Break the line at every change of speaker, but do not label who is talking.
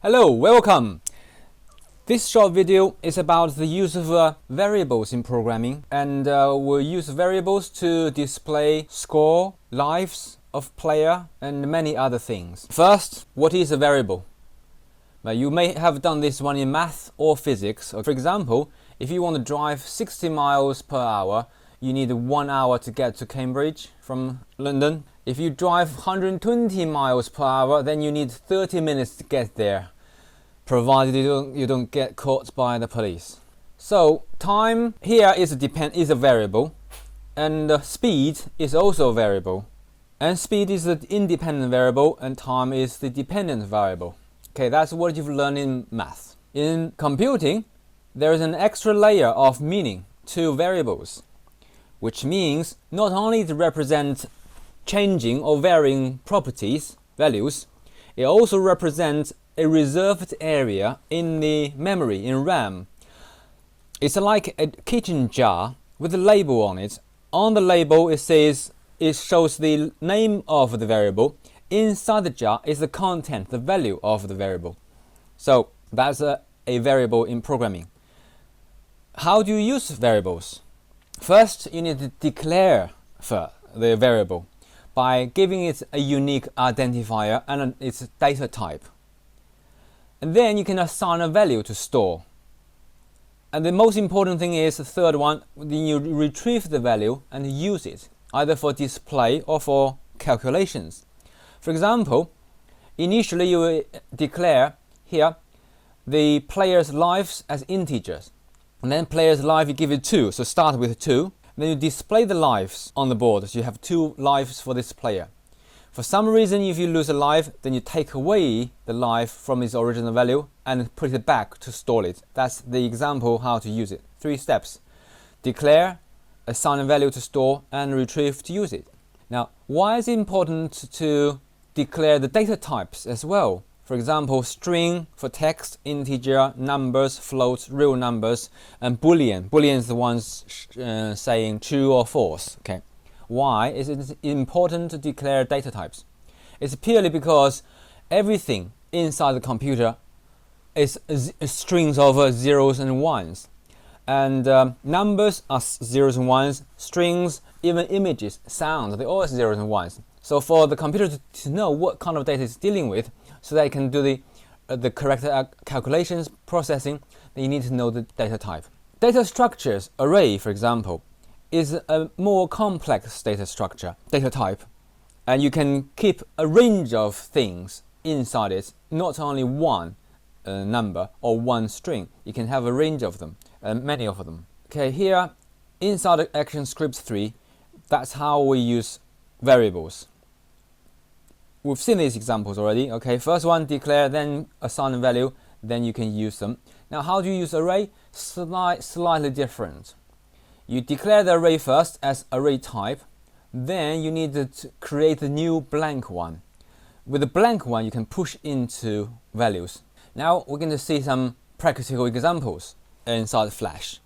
Hello, welcome! This short video is about the use of variables in programming, and we'll use variables to display score, lives of player, and many other things. First, what is a variable? Now, you may have done this one in math or physics. For example, if you want to drive 60 miles per hour, you need 1 hour to get to Cambridge from London. If you drive 120 miles per hour, then you need 30 minutes to get there, provided you don't get caught by the police. So time here is a variable, and speed is also a variable. And speed is the independent variable, and time is the dependent variable. Okay, that's what you've learned in math. In computing, there is an extra layer of meaning to variables, which means not only to represent changing or varying properties, values, it also represents a reserved area in the memory, in RAM. It's like a kitchen jar with a label on it. On the label it shows the name of the variable. Inside the jar is the content, the value of the variable. So that's a variable in programming. How do you use variables? First, you need to declare the variable by giving it a unique identifier and its data type. And then you can assign a value to store. And the most important thing is the third one, then you retrieve the value and use it, either for display or for calculations. For example, initially you will declare here the player's lives as integers. And then player's life you give it 2, so start with 2. Then you display the lives on the board, so you have 2 lives for this player. For some reason, if you lose a life, then you take away the life from its original value and put it back to store it. That's the example how to use it. 3 steps. Declare, assign a value to store, and retrieve to use it. Now, why is it important to declare the data types as well? For example, string for text, integer, numbers, floats, real numbers, and boolean. Boolean is the ones saying true or false. Okay. Why is it important to declare data types? It's purely because everything inside the computer is strings of zeros and ones. And numbers are zeros and ones, strings, even images, sounds, they're all zeros and ones. So for the computer to know what kind of data it's dealing with, so that it can do the correct calculations, processing, then you need to know the data type. Data structures, array for example, is a more complex data structure, data type. And you can keep a range of things inside it, not only one number or one string. You can have a range of them, many of them. Okay, here inside ActionScript 3, that's how we use variables. We've seen these examples already. Okay, first one, declare, then assign a value, then you can use them. Now, how do you use array? Slightly different. You declare the array first as array type, then you need to create a new blank one. With the blank one, you can push into values. Now, we're going to see some practical examples inside Flash.